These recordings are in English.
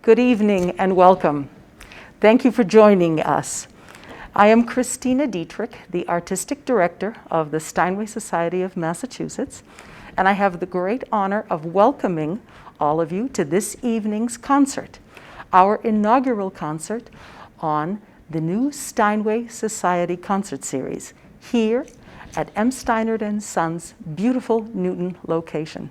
Good evening and welcome. Thank you for joining us. I am Christina Dietrich, the Artistic Director of the Steinway Society of Massachusetts, and I have the great honor of welcoming all of you to this evening's concert, our inaugural concert on the new Steinway Society concert series here at Steinert Sons' beautiful Newton location.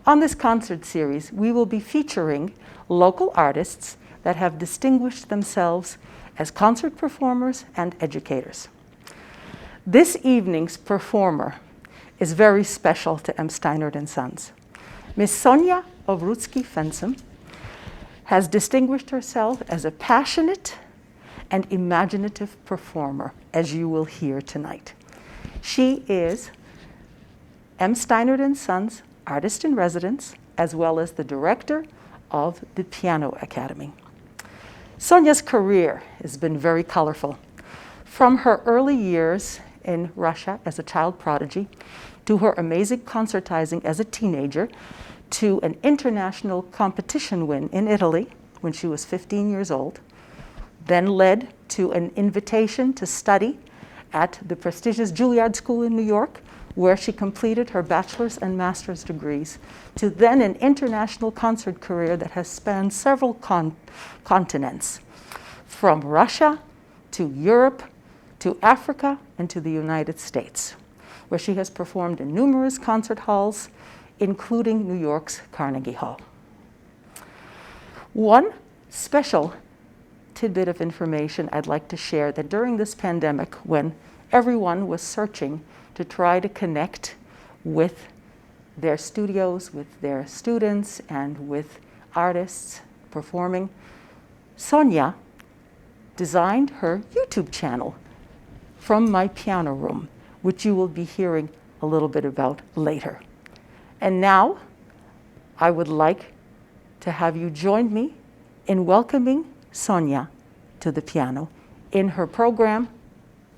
On this concert series, we will be featuring local artists that have distinguished themselves as concert performers and educators. This evening's performer is very special to Steinert Sons. Miss Sonya Ovrutsky Fensome has distinguished herself as a passionate and imaginative performer, as you will hear tonight. She is Steinert Sons' artist in residence, as well as the director of the Piano Academy. Sonya's career has been very colorful. From her early years in Russia as a child prodigy, to her amazing concertizing as a teenager, to an international competition win in Italy when she was 15 years old, then led to an invitation to study at the prestigious Juilliard School in New York, where she completed her bachelor's and master's degrees, to then an international concert career that has spanned several continents, from Russia to Europe to Africa and to the United States, where she has performed in numerous concert halls, including New York's Carnegie Hall. One special tidbit of information I'd like to share, that during this pandemic, when everyone was searching to try to connect with their studios, with their students, and with artists performing, Sonya designed her YouTube channel from my piano room, which you will be hearing a little bit about later. And now, I would like to have you join me in welcoming Sonya to the piano in her program,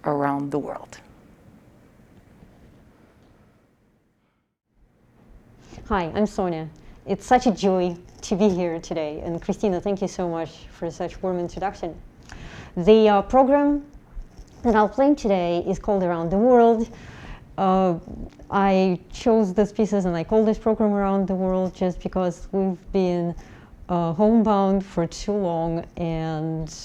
Around the World. Hi, I'm Sonya. It's such a joy to be here today. And Christina, thank you so much for such warm introduction. The program that I'll play today is called Around the World. I chose these pieces and I call this program Around the World just because we've been homebound for too long, and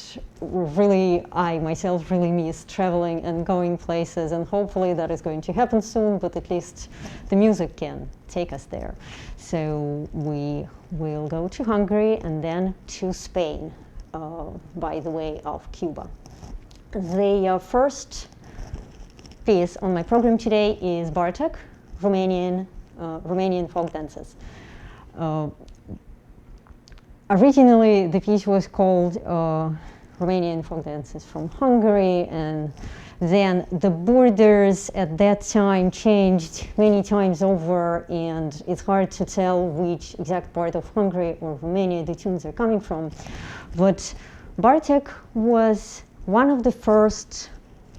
really, I myself really miss traveling and going places, and hopefully that is going to happen soon, but at least the music can take us there. So we will go to Hungary and then to Spain, by the way of Cuba. The first piece on my program today is Bartók, Romanian folk dances. Originally, the piece was called Romanian folk dances from Hungary, and then the borders at that time changed many times over, and it's hard to tell which exact part of Hungary or Romania the tunes are coming from. But Bartók was one of the first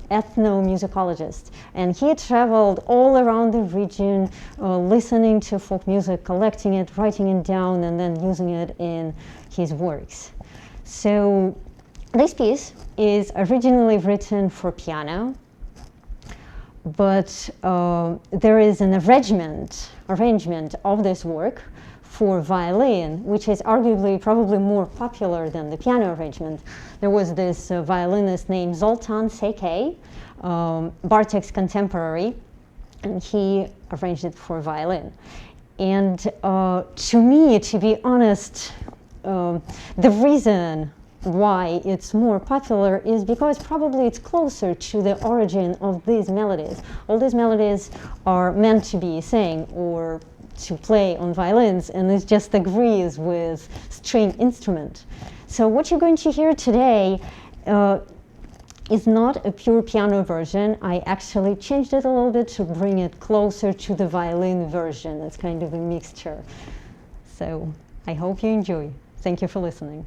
ethnomusicologists, and he traveled all around the region listening to folk music, collecting it, writing it down, and then using it in his works. So this piece is originally written for piano, but there is an arrangement of this work for violin, which is arguably probably more popular than the piano arrangement. There was this violinist named Zoltán Székely, Bartók's contemporary, and he arranged it for violin. And to me, to be honest, the reason why it's more popular is because probably it's closer to the origin of these melodies. All these melodies are meant to be sang or to play on violins, and it just agrees with string instrument. So what you're going to hear today is not a pure piano version. I actually changed it a little bit to bring it closer to the violin version. It's kind of a mixture. So I hope you enjoy. Thank you for listening.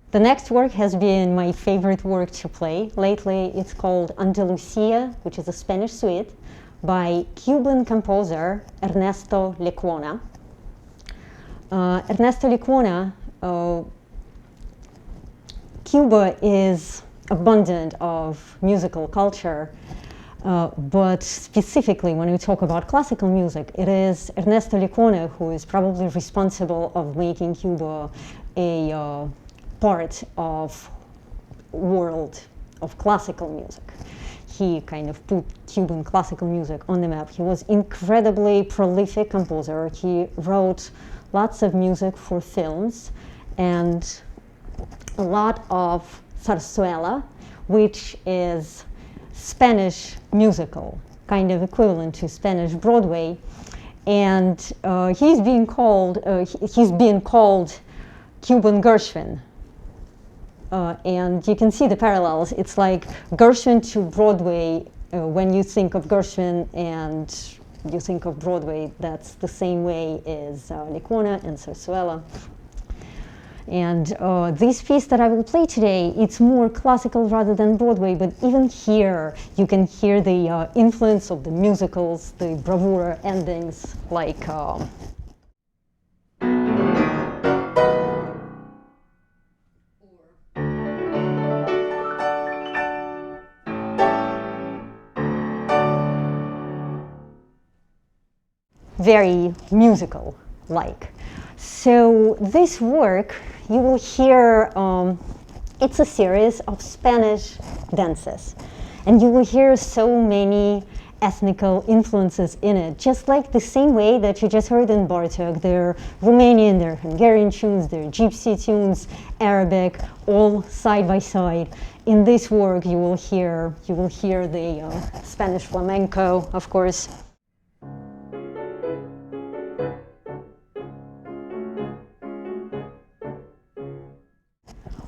The next work has been my favorite work to play lately. It's called Andalucía, which is a Spanish suite by Cuban composer Ernesto Lecuona. Ernesto Lecuona, Cuba is abundant of musical culture, but specifically when we talk about classical music, it is Ernesto Lecuona who is probably responsible of making Cuba a part of world of classical music. He kind of put Cuban classical music on the map. He was incredibly prolific composer. He wrote lots of music for films and a lot of zarzuela, which is Spanish musical, kind of equivalent to Spanish Broadway. And he's being called Cuban Gershwin. And you can see the parallels. It's like Gershwin to Broadway. When you think of Gershwin and you think of Broadway, that's the same way as Lecuona and zarzuela. And this piece that I will play today, it's more classical rather than Broadway, but even here you can hear the influence of the musicals, the bravura endings, like very musical-like. So this work, you will hear, it's a series of Spanish dances, and you will hear so many ethnical influences in it, just like the same way that you just heard in Bartók. They're Romanian, they're Hungarian tunes, they're Gypsy tunes, Arabic, all side by side. In this work, you will hear the Spanish flamenco, of course.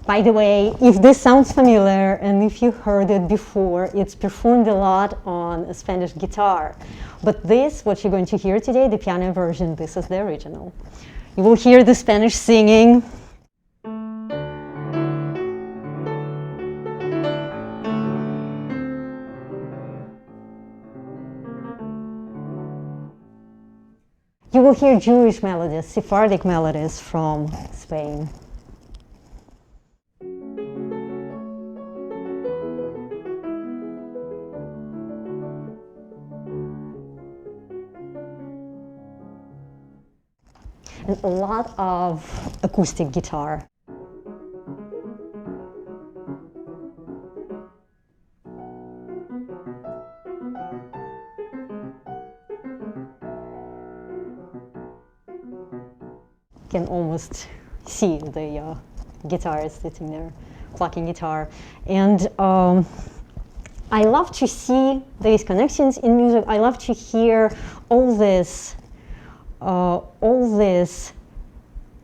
By the way, if this sounds familiar and if you heard it before, it's performed a lot on a Spanish guitar. But this, what you're going to hear today, the piano version, this is the original. You will hear the Spanish singing. You will hear Jewish melodies, Sephardic melodies from Spain. And a lot of acoustic guitar. You can almost see the guitarist sitting there, plucking guitar. And I love to see these connections in music. I love to hear all these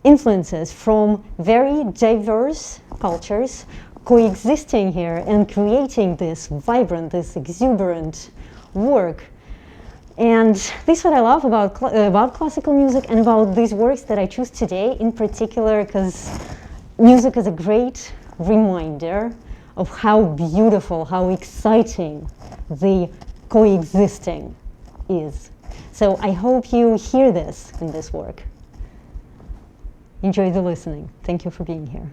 influences from very diverse cultures coexisting here and creating this vibrant, this exuberant work. And this is what I love about classical music and about these works that I choose today in particular, because music is a great reminder of how beautiful, how exciting the coexisting is. So I hope you hear this in this work. Enjoy the listening. Thank you for being here.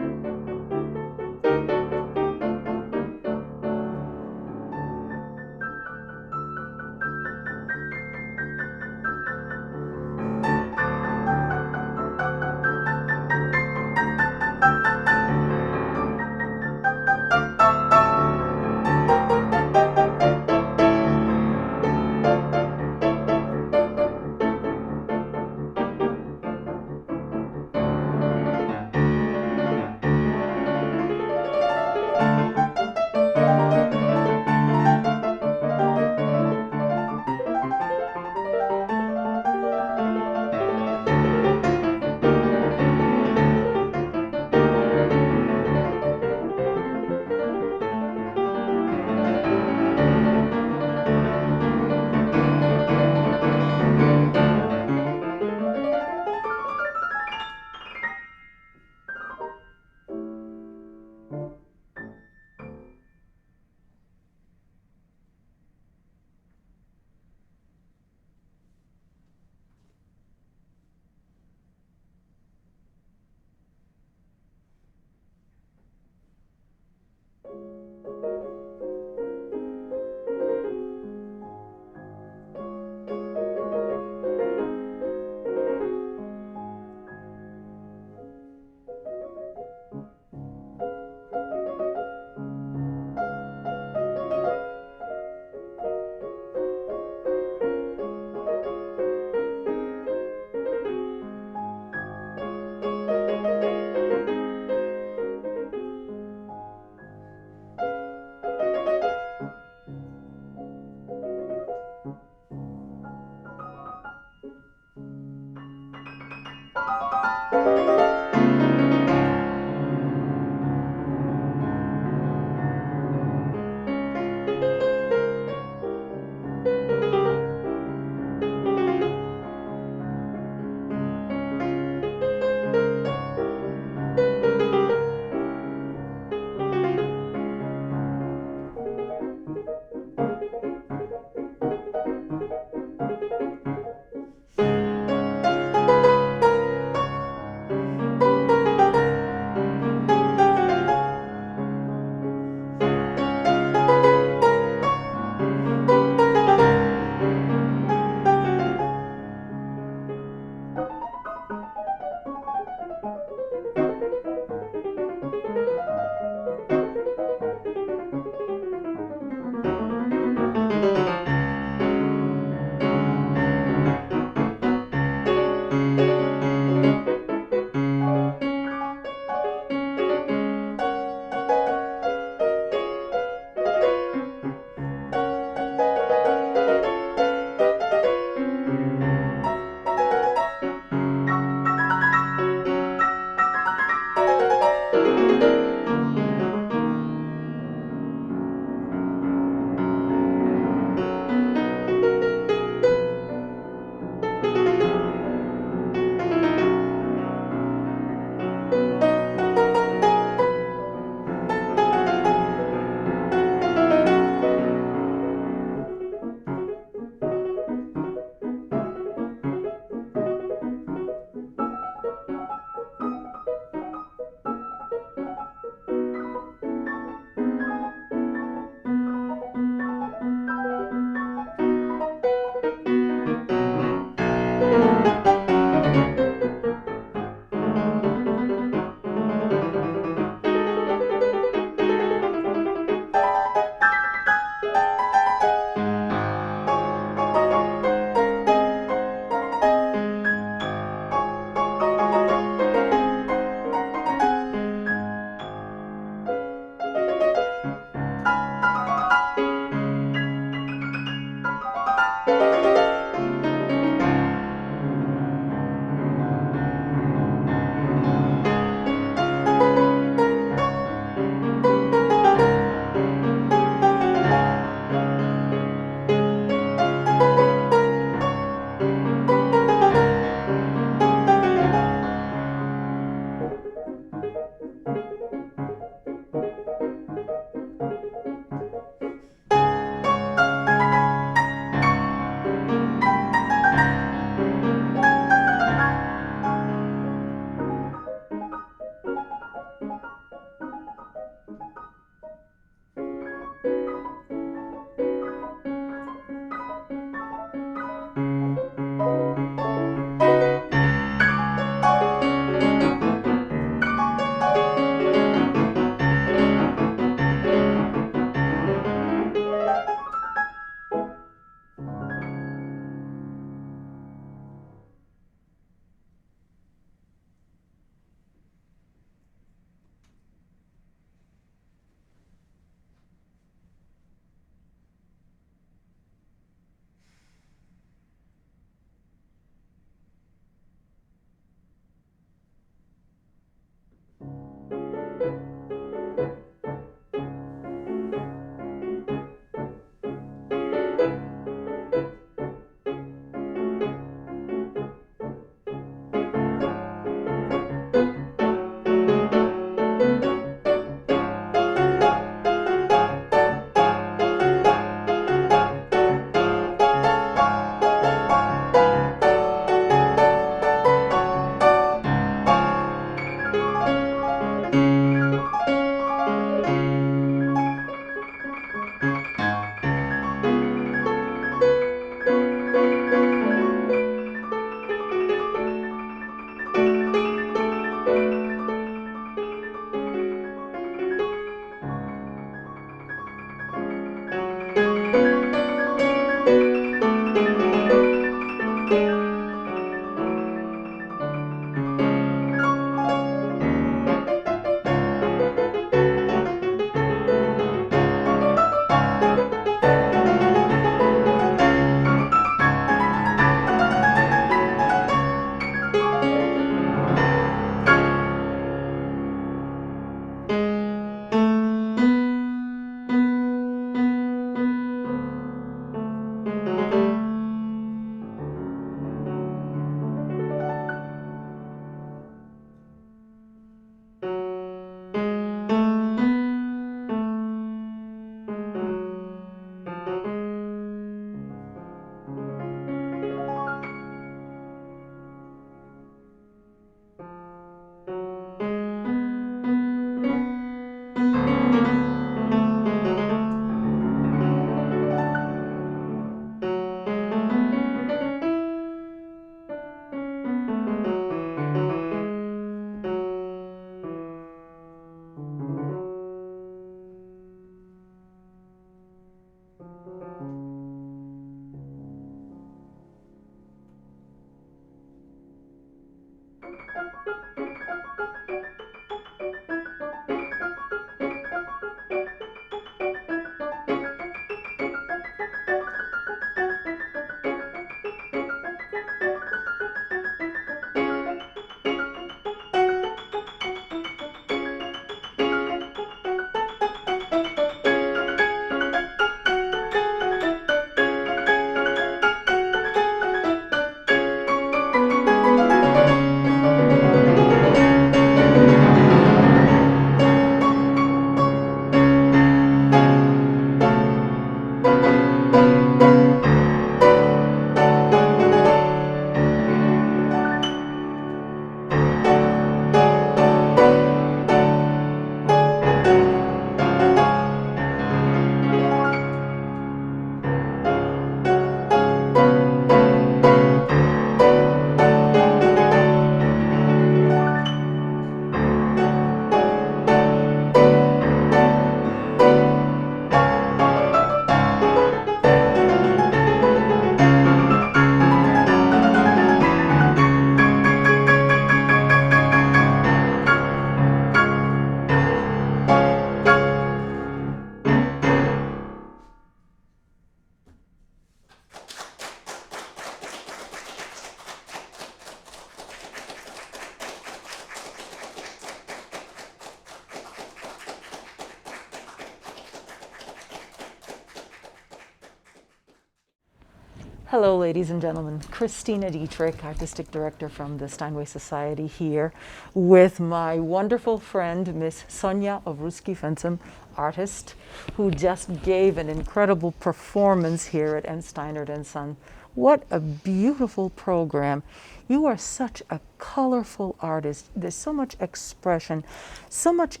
Hello, ladies and gentlemen. Christina Dietrich, Artistic Director from the Steinway Society, here with my wonderful friend, Miss Sonya Ovrutsky Fensome, artist, who just gave an incredible performance here at Steinert Sons. What a beautiful program. You are such a colorful artist. There's so much expression, so much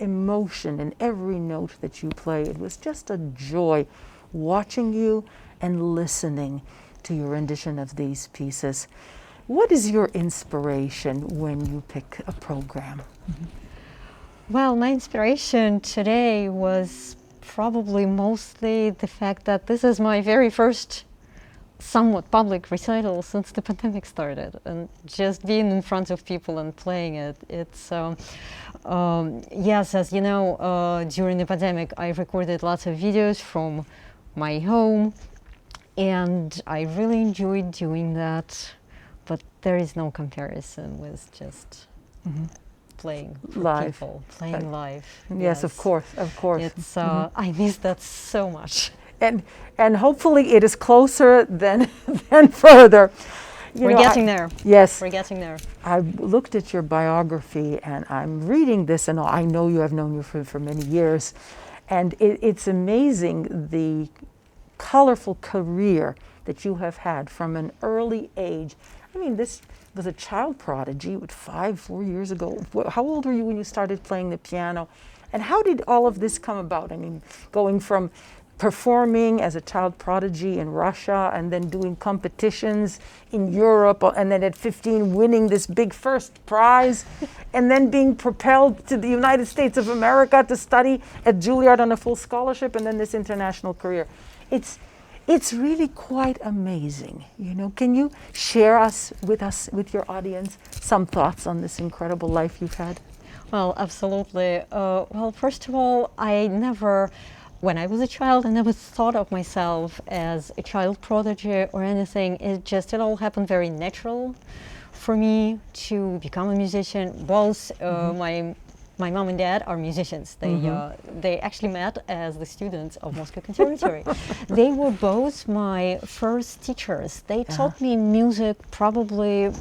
emotion in every note that you play. It was just a joy watching you and listening to your rendition of these pieces. What is your inspiration when you pick a program? Well, my inspiration today was probably mostly the fact that this is my very first somewhat public recital since the pandemic started, and just being in front of people and playing it. It's yes, as you know, during the pandemic I recorded lots of videos from my home, and I really enjoyed doing that, but there is no comparison with just playing for live. People, playing live. Yes, of course, of course. It's I miss that so much. And hopefully it is closer than further. We're getting there. Yes. We're getting there. I looked at your biography and I'm reading this, and I know you have known you for many years, and it's amazing the colorful career that you have had from an early age. I mean, this was a child prodigy, 4 years ago. How old were you when you started playing the piano? And how did all of this come about? I mean, going from performing as a child prodigy in Russia and then doing competitions in Europe, and then at 15 winning this big first prize, and then being propelled to the United States of America to study at Juilliard on a full scholarship, and then this international career. It's really quite amazing, you know. Can you share with your audience some thoughts on this incredible life you've had? Well, absolutely. Well, first of all, when I was a child, I never thought of myself as a child prodigy or anything. It all happened very natural for me to become a musician. Both my mom and dad are musicians. They actually met as the students of Moscow Conservatory. They were both my first teachers. They taught me music probably,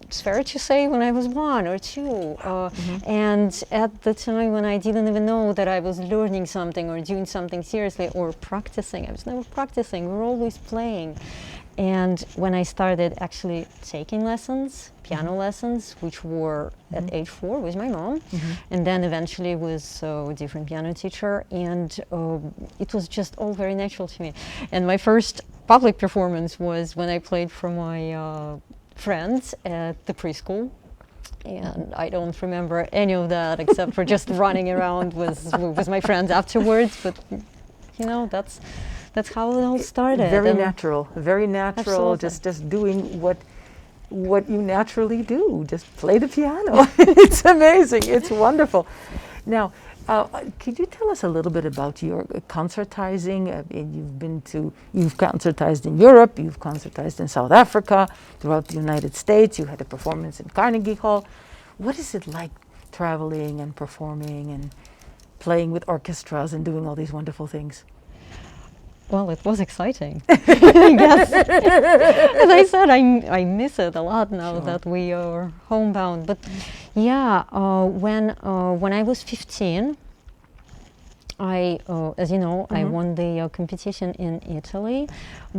it's fair to say, when I was 1 or 2. And at the time when I didn't even know that I was learning something or doing something seriously or practicing, I was never practicing, we were always playing. And when I started actually taking lessons, piano lessons, which were at age 4 with my mom, and then eventually with a different piano teacher, and it was just all very natural to me. And my first public performance was when I played for my friends at the preschool, and I don't remember any of that except for just running around with my friends afterwards. But you know, that's how it all started. Very natural, Absolutely. just doing what what you naturally do, just play the piano. It's amazing, it's wonderful. Now, could you tell us a little bit about your concertizing? You've concertized in Europe, you've concertized in South Africa, throughout the United States, you had a performance in Carnegie Hall. What is it like traveling and performing and playing with orchestras and doing all these wonderful things? Well, it was exciting. I guess. As I said, I miss it a lot now that we are homebound. But yeah, when I was 15, as you know, I won the competition in Italy,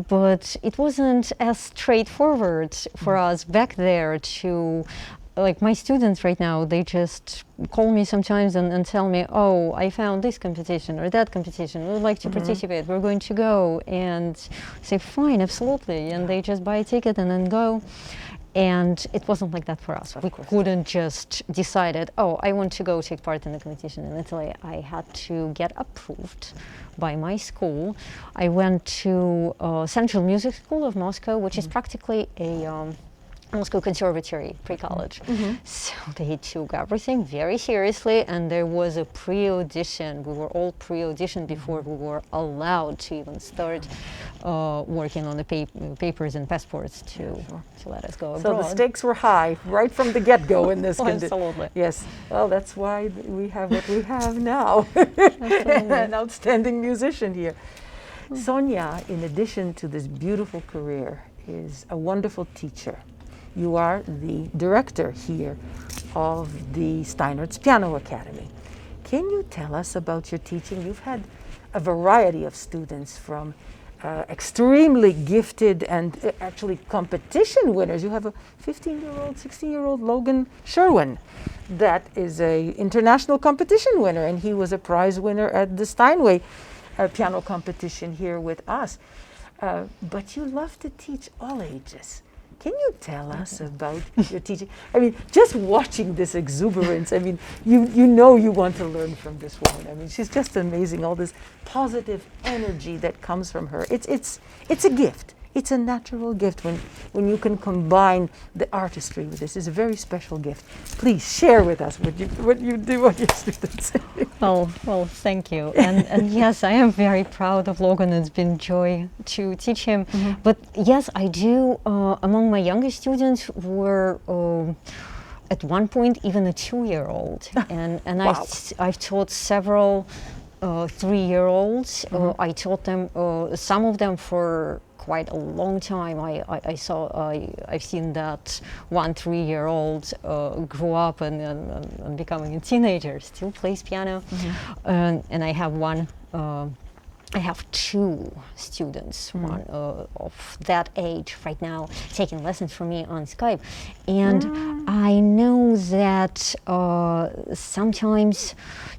but it wasn't as straightforward for us back there to. Like my students right now, they just call me sometimes and tell me, oh, I found this competition or that competition, we would like to participate, we're going to go. And I say, fine, absolutely. And they just buy a ticket and then go. And it wasn't like that for us. We couldn't just decide, oh, I want to go take part in the competition in Italy. I had to get approved by my school. I went to Central Music School of Moscow, which is practically a Moscow Conservatory pre-college. So they took everything very seriously, and there was a pre-audition. We were all pre-auditioned before we were allowed to even start working on the papers and passports to let us go abroad. So the stakes were high right from the get-go in this condition. Absolutely. Yes. Well, that's why we have what we have now. An outstanding musician here. Sonya, in addition to this beautiful career, is a wonderful teacher. You are the director here of the Steinert Piano Academy. Can you tell us about your teaching? You've had a variety of students, from extremely gifted and actually competition winners. You have a 15-year-old, 16-year-old Logan Sherwin that is a international competition winner, and he was a prize winner at the Steinway piano competition here with us. But you love to teach all ages. Can you tell us about your teaching? I mean, just watching this exuberance, I mean, you know you want to learn from this woman. I mean, she's just amazing, all this positive energy that comes from her. It's a gift. It's a natural gift when you can combine the artistry with this. It's a very special gift. Please share with us what you do on your students. Well, thank you. And yes, I am very proud of Logan. It's been joy to teach him. But yes, I do. Among my younger students were at one point even a 2-year-old, and wow. I've taught several 3-year-olds. I taught them some of them for quite a long time. I've seen that one 3-year-old grow up and becoming a teenager, still plays piano. And I have 2 students, one of that age right now, taking lessons from me on Skype. And I know that sometimes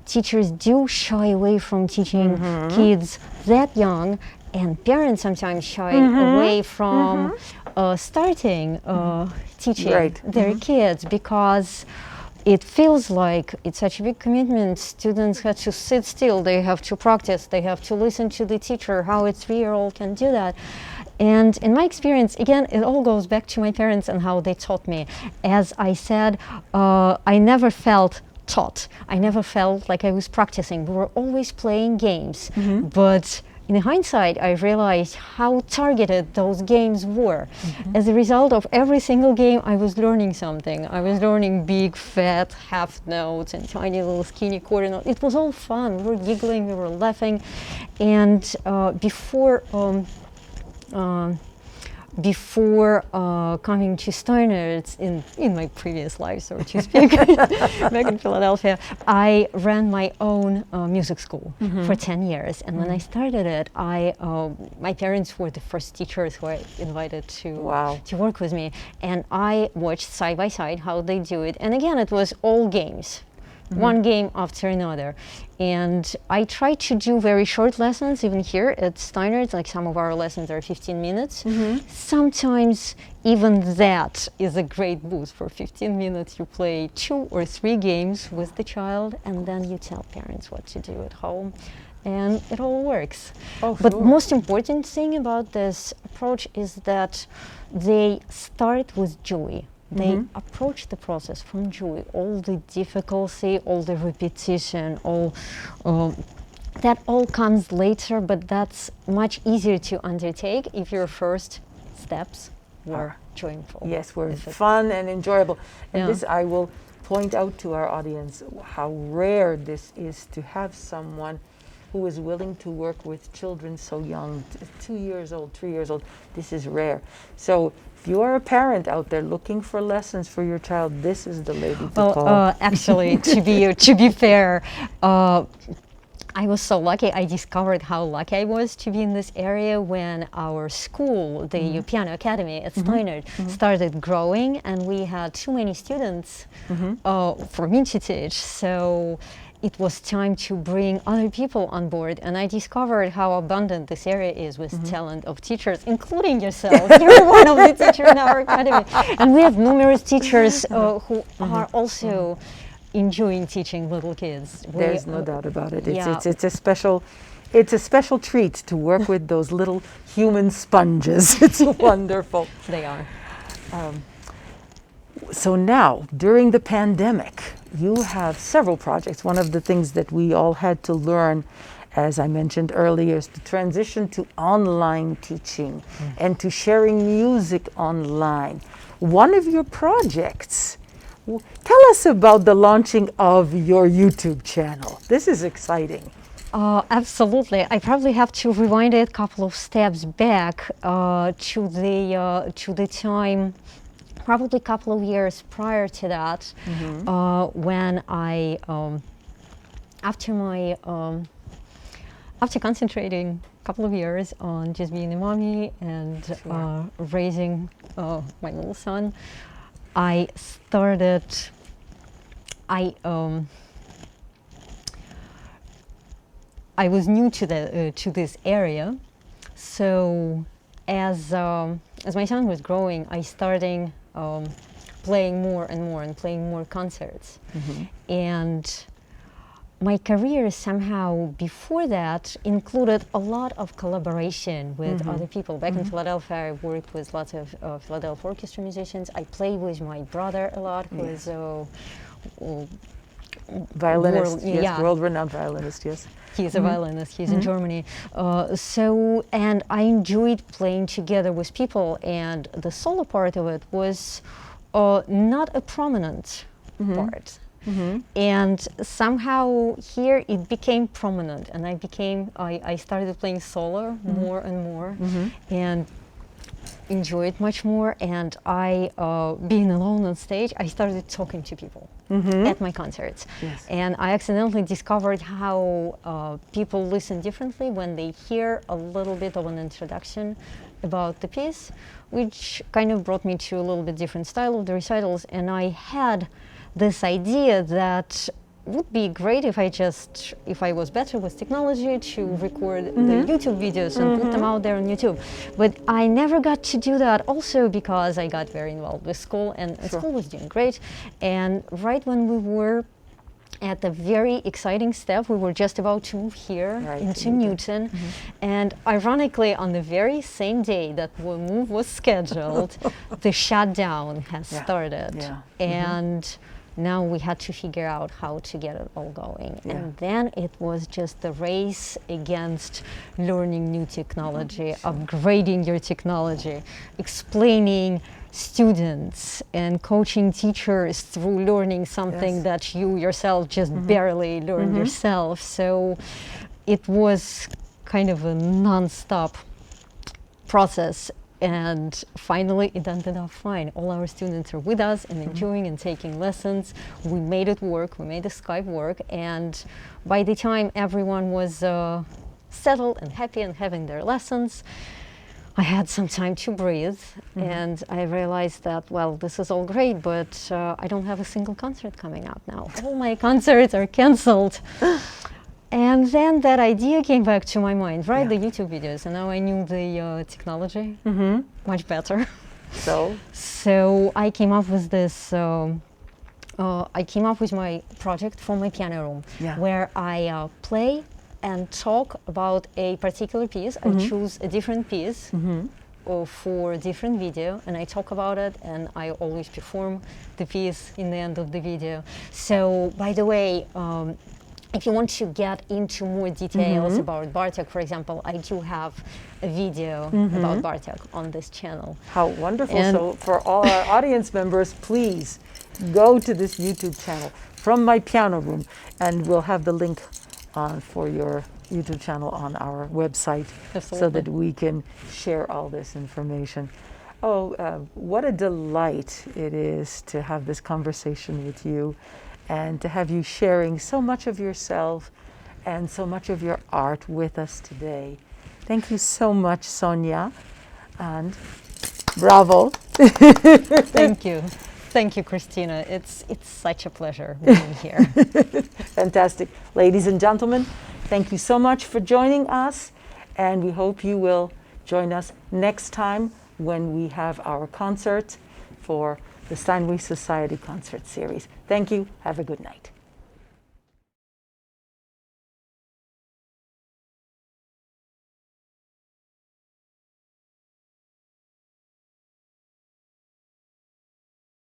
teachers do shy away from teaching kids that young, and parents sometimes shy away from starting teaching their kids, because it feels like it's such a big commitment. Students have to sit still, they have to practice, they have to listen to the teacher. How a 3-year-old can do that? And in my experience, again, it all goes back to my parents and how they taught me. As I said, I never felt taught. I never felt like I was practicing. We were always playing games, but in hindsight, I realized how targeted those games were. As a result of every single game, I was learning something. I was learning big, fat half notes and tiny little skinny quarter notes. It was all fun. We were giggling, we were laughing. And before coming to Steinert in my previous life, so to speak, back in Philadelphia, I ran my own music school for 10 years. And when I started it, my parents were the first teachers who I invited to work with me. And I watched side by side how they do it. And again, it was all games. One game after another. And I try to do very short lessons, even here at Steinert. Like some of our lessons are 15 minutes. Sometimes even that is a great boost. For 15 minutes you play 2 or 3 games with the child, and then you tell parents what to do at home. and it all works. Oh, But sure. most important thing about this approach is that they start with joy. They approach the process from joy. All the difficulty, all the repetition, all that all comes later, but that's much easier to undertake if your first steps were joyful. Yes, were fun and enjoyable. And Yeah. this, I will point out to our audience how rare this is to have someone who is willing to work with children so young, 2 years old, 3 years old. This is rare. So if you are a parent out there looking for lessons for your child, this is the lady to call. Actually, to be fair, I was so lucky. I discovered how lucky I was to be in this area when our school, the Piano Academy at Steinert, started growing, and we had too many students for me to teach. So it was time to bring other people on board, and I discovered how abundant this area is with talent of teachers, including yourself. You're one of the teachers in our academy, and we have numerous teachers who are also enjoying teaching little kids. There's no doubt about it. Yeah. It's a special treat to work with those little human sponges. It's wonderful. They are. So now, during the pandemic, you have several projects. One of the things that we all had to learn, as I mentioned earlier, is to transition to online teaching and to sharing music online. One of your projects, tell us about the launching of your YouTube channel. This is exciting. Absolutely. I probably have to rewind it a couple of steps back to the time, probably a couple of years prior to that, when I, after concentrating a couple of years on just being a mommy and raising my little son, I was new to this area, so as my son was growing, I started playing more and more and playing more concerts, and my career somehow before that included a lot of collaboration with other people. Back in Philadelphia, I worked with lots of Philadelphia orchestra musicians. I played with my brother a lot, who is violinist, world-renowned violinist, yes. He's a violinist, he's in Germany. And I enjoyed playing together with people, and the solo part of it was not a prominent part. And somehow here it became prominent, and I started playing solo more and more, and enjoyed much more. And being alone on stage, I started talking to people at my concerts. Yes. And I accidentally discovered how people listen differently when they hear a little bit of an introduction about the piece, which kind of brought me to a little bit different style of the recitals. And I had this idea that would be great if I was better with technology to record the YouTube videos and put them out there on YouTube. But I never got to do that, also because I got very involved with school, and school was doing great. And right when we were at the very exciting step, we were just about to move here into Newton. And ironically, on the very same day that the move was scheduled, the shutdown has started. And now we had to figure out how to get it all going. And then it was just the race against learning new technology, upgrading your technology, explaining students and coaching teachers through learning something that you yourself just barely learned yourself. So it was kind of a non-stop process. And finally, it ended up fine. All our students are with us and enjoying and taking lessons. We made it work. We made the Skype work. And by the time everyone was settled and happy and having their lessons, I had some time to breathe. And I realized that, well, this is all great, but I don't have a single concert coming up now. All my concerts are canceled. And then that idea came back to my mind, the YouTube videos, and now I knew the technology much better. So I came up with this, I came up with my project for my piano room, where I play and talk about a particular piece. I choose a different piece or for a different video, and I talk about it, and I always perform the piece in the end of the video. So, by the way, if you want to get into more details about Bartók, for example, I do have a video about Bartók on this channel. How wonderful. And so for all our audience members, please go to this YouTube channel, From My Piano Room, and we'll have the link for your YouTube channel on our website. Absolutely. So that we can share all this information. Oh, what a delight it is to have this conversation with you and to have you sharing so much of yourself and so much of your art with us today. Thank you so much, Sonya, and bravo. Thank you. Thank you, Christina. It's such a pleasure being here. Fantastic. Ladies and gentlemen, thank you so much for joining us, and we hope you will join us next time when we have our concert for the Steinway Society Concert Series. Thank you. Have a good night.